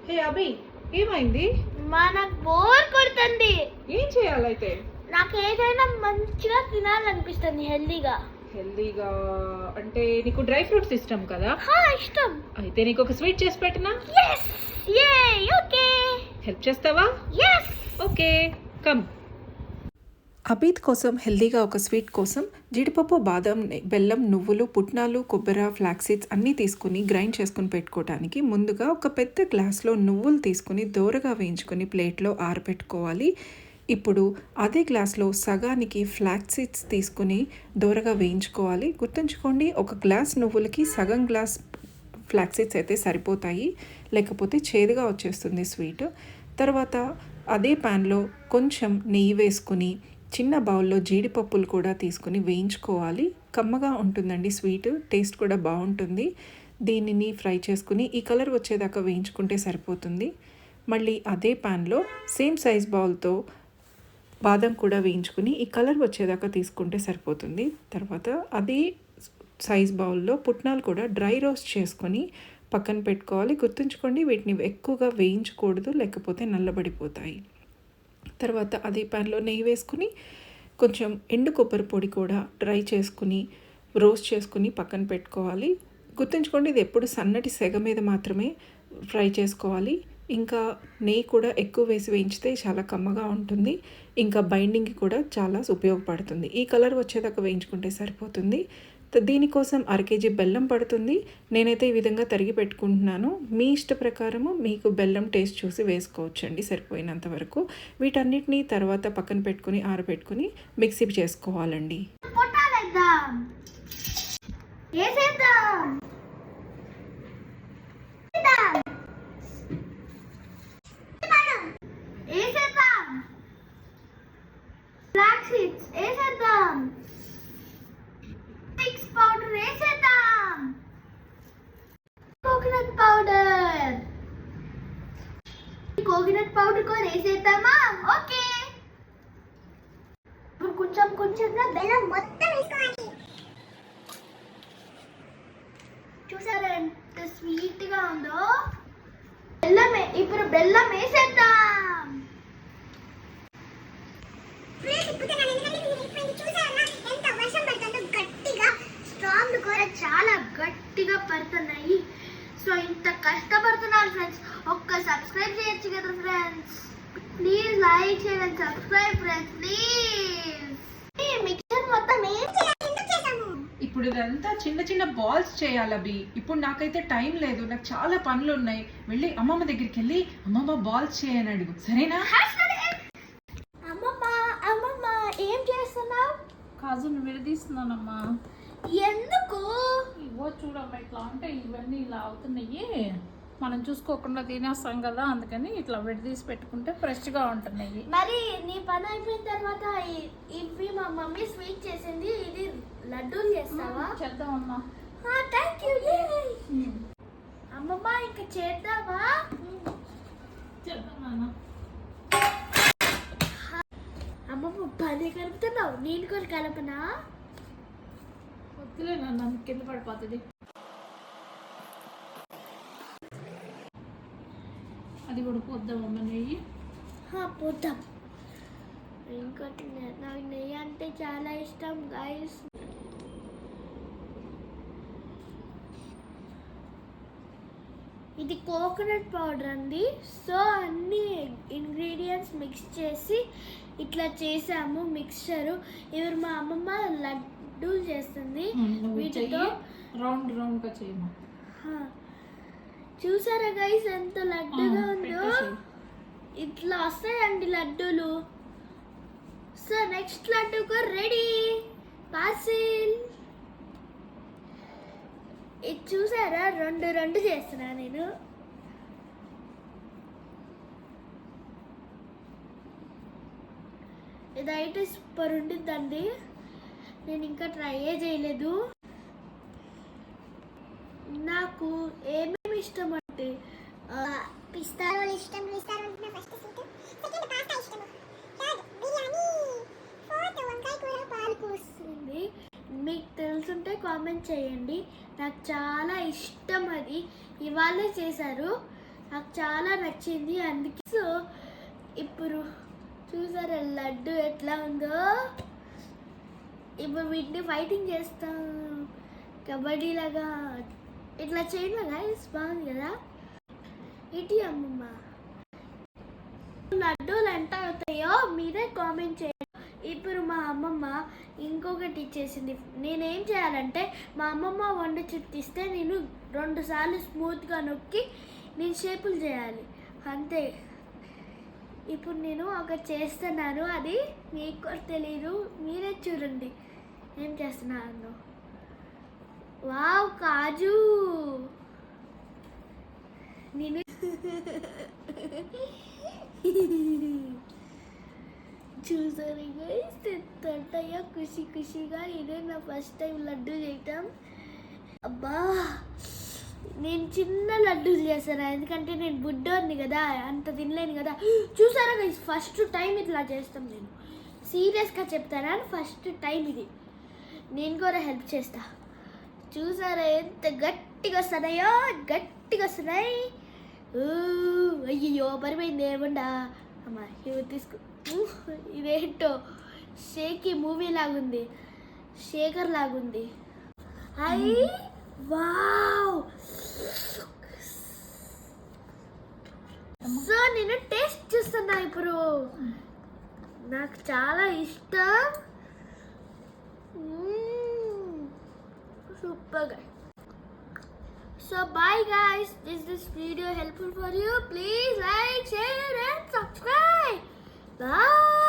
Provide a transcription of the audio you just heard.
హే అభి, ఏమైంది? నాకు బోర్ కొడుతుంది. ఏం చేయాలైతే? నాకు ఏదైనా మంచిగా తినాలనిపిస్తుంది. హెల్దీగా అంటే నీకు డ్రై ఫ్రూట్స్ ఇష్టం కదా? ఇష్టం. అయితే నీకు ఒక స్వీట్ చేసి పెట్టినా? ఓకే. హెల్ప్ చేస్తావా? Okay, come. అబీద్ కోసం హెల్దీగా ఒక స్వీట్ కోసం జీడిపప్పు, బాదం, బెల్లం, నువ్వులు, పుట్నాలు, కొబ్బరి, ఫ్లాక్స్ సీడ్స్ అన్నీ తీసుకుని గ్రైండ్ చేసుకుని పెట్టుకోవడానికి ముందుగా ఒక పెద్ద గ్లాస్లో నువ్వులు తీసుకుని దోరగా వేయించుకొని ప్లేట్లో ఆరబెట్టుకోవాలి. ఇప్పుడు అదే గ్లాస్లో సగానికి ఫ్లాక్స్ సీడ్స్ తీసుకుని దోరగా వేయించుకోవాలి. గుర్తుంచుకోండి, ఒక గ్లాస్ నువ్వులకి సగం గ్లాస్ ఫ్లాక్స్ సీడ్స్ అయితే సరిపోతాయి, లేకపోతే చేదుగా వచ్చేస్తుంది స్వీట్. తర్వాత అదే ప్యాన్లో కొంచెం నెయ్యి వేసుకుని చిన్న బౌల్లో జీడిపప్పులు కూడా తీసుకుని వేయించుకోవాలి. కమ్మగా ఉంటుందండి స్వీట్, టేస్ట్ కూడా బాగుంటుంది. దీనిని ఫ్రై చేసుకుని ఈ కలర్ వచ్చేదాకా వేయించుకుంటే సరిపోతుంది. మళ్ళీ అదే ప్యాన్లో సేమ్ సైజ్ బౌల్తో బాదం కూడా వేయించుకుని ఈ కలర్ వచ్చేదాకా తీసుకుంటే సరిపోతుంది. తర్వాత అదే సైజ్ బౌల్లో పుట్నాలు కూడా డ్రై రోస్ట్ చేసుకొని పక్కన పెట్టుకోవాలి. గుర్తుంచుకోండి, వీటిని ఎక్కువగా వేయించకూడదు, లేకపోతే నల్లబడిపోతాయి. తర్వాత అదే ప్యాన్లో నెయ్యి వేసుకుని కొంచెం ఎండు కొబ్బరి పొడి కూడా డ్రై చేసుకుని రోస్ట్ చేసుకుని పక్కన పెట్టుకోవాలి. గుర్తుంచుకోండి, ఇది ఎప్పుడు సన్నటి సెగ మీద మాత్రమే ఫ్రై చేసుకోవాలి. ఇంకా నెయ్యి కూడా ఎక్కువ వేసి వేయించితే చాలా కమ్మగా ఉంటుంది. ఇంకా బైండింగ్కి కూడా చాలా ఉపయోగపడుతుంది. ఈ కలర్ వచ్చేదాకా వేయించుకుంటే సరిపోతుంది. దీనికోసం 1/2 kg బెల్లం పడుతుంది. నేనైతే ఈ విధంగా తరిగి పెట్టుకుంటున్నాను. మీ ఇష్ట ప్రకారము మీకు బెల్లం టేస్ట్ చూసి వేసుకోవచ్చండి సరిపోయినంత వరకు. వీటన్నిటిని తర్వాత పక్కన పెట్టుకుని ఆరబెట్టుకుని మిక్సీ చేసుకోవాలండి. కోకోనట్ పౌడర్ కూడా వేసేద్దామా? ఓకే. ఇప్పుడు కొంచెం కొంచెంగా బెల్లం మొత్తం వేసుకోవాలి. చూసారా ఎంత స్వీట్ గా ఉందో? ఇప్పుడు బెల్లం వేసేద్దాం. స్ట్రాంగ్ కూడా చాలా గట్టిగా పడుతున్నాయి. సో ఇంత కష్టపడుతున్నారు ఫ్రెండ్స్, ఒక్క సబ్స్క్రైబ్ చేయొచ్చు కదా ఫ్రెండ్స్. ప్లీజ్ లైక్ చేయండి, సబ్స్క్రైబ్ ఫ్రెండ్స్ ప్లీజ్. ఈ మిక్సర్ మొత్తం ఏం చేసాము? ఇప్పుడు ఇదంతా చిన్న చిన్న బాల్స్ చేయాలి అభి. ఇప్పుడు నాకైతే టైం లేదు, నాకు చాలా పనులు ఉన్నాయి. వెళ్ళి అమ్మమ్మ దగ్గరికి వెళ్ళి అమ్మమ్మ బాల్స్ చేయని అడుగు, సరేనా? అమ్మమ్మ ఏం చేస్తున్నావు? కాజును విడదీస్తున్నానమ్మా. ఎందుకు? ఇవో చూడమ్మా, ఇట్లా అంటే ఇవన్నీ ఇలా అవుతున్నాయి, మనం చూసుకోకుండా తినేస్తాం కదా, అందుకని ఇట్లా విడదీసి పెట్టుకుంటే ఫ్రెష్గా ఉంటున్నాయి. మరి నీ పని అయిపోయిన తర్వాత ఇవి మా మమ్మీ స్వీట్ చేసింది, ఇది లడ్డూలు చేస్తావా? చేద్దామమ్మా. Thank you. అమ్మమ్మ ఇంకా చేద్దామా? చేద్దామా. అమ్మమ్మ పని కలుపుతున్నావు, నేను కూడా కలపనా? వద్దులే నాన్న, కింద పడిపోతుంది. అది కూడా పోద్దామమ్మ నెయ్యి. పోద్దాం. ఇంకోటి, నాకు నెయ్యి అంటే చాలా ఇష్టం గైస్. ఇది కోకోనట్ పౌడర్ అండి. సో అన్ని ఇంగ్రీడియంట్స్ మిక్స్ చేసి ఇట్లా చేసాము మిక్స్చరు. ఇవి మా అమ్మమ్మ లడ్డూలు చేస్తుంది. వీటితో రౌండ్ రౌండ్గా చేయమా. చూసారా గైస్ ఎంత లడ్డుగా ఉందో? ఇట్లా వస్తాయండి లడ్డూలు. సో నెక్స్ట్ లడ్డూకు రెడీ పార్సిల్. ఇది చూసారా, రెండు చేస్తున్నా నేను. ఇదైతే సూపర్ ఉంటుందండి, నేను ఇంకా ట్రై చేయలేదు. నాకు ఏమేమి ఇష్టం అంటే పిస్తా రోల్ ఇష్టం, పాలకూర. మీకు తెలుసుంటే కామెంట్ చేయండి. నాకు చాలా ఇష్టం, అది ఇవాళే చేశారు. నాకు చాలా నచ్చింది. అందుకే సో ఇప్పుడు చూసారా లడ్డు ఎట్లా ఉందో. ఇప్పుడు వీటిని ఫైటింగ్ చేస్తాం కబడ్డీ లాగా. ఇట్లా చేయను గైస్, బాగుంది కదా. ఇటీ అమ్మమ్మ లడ్డూలు ఎంత అవుతాయో మీరే కామెంట్ చేయండి. ఇప్పుడు మా అమ్మమ్మ ఇంకొకటి ఇచ్చేసింది. నేనేం చేయాలంటే మా అమ్మమ్మ వంట చుట్టిస్తే నేను 2 సార్లు స్మూత్గా నొక్కి నేను షేపులు చేయాలి అంతే. ఇప్పుడు నేను ఒకటి చేస్తున్నాను, అది మీకు కూడా తెలీదు, మీరే చూడండి ఏం చేస్తున్నాను. వావ్ కాజు. నేను చూసారు గైస్ ఎంతయ్యా ఖుషి ఖుషిగా. ఇదే నా ఫస్ట్ టైం లడ్డు చేయటం. అబ్బా నేను చిన్న లడ్డూలు చేస్తాను ఎందుకంటే నేను బుడ్డోని కదా, అంత తినలేను కదా. చూసారా గైస్ ఫస్ట్ టైం ఇట్లా చేస్తాం. నేను సీరియస్గా చెప్తారా, ఫస్ట్ టైం ఇది. నేను కూడా హెల్ప్ చేస్తా. చూసారా ఎంత గట్టిగా వస్తున్నాయో, గట్టిగా వస్తున్నాయి. అయ్యో పరిపోయింది ఏముండా. అమ్మా ఇవి తీసుకో. ఇదేంటో షేకి మూవీ లాగుంది, శేఖర్ లాగుంది. అయ్యి వావ్. సో నేను టేస్ట్ చూస్తున్నా ఇప్పుడు. నాకు చాలా ఇష్టం. సూపర్గా. So bye guys, is this video helpful for you? Please like, share and subscribe. Bye.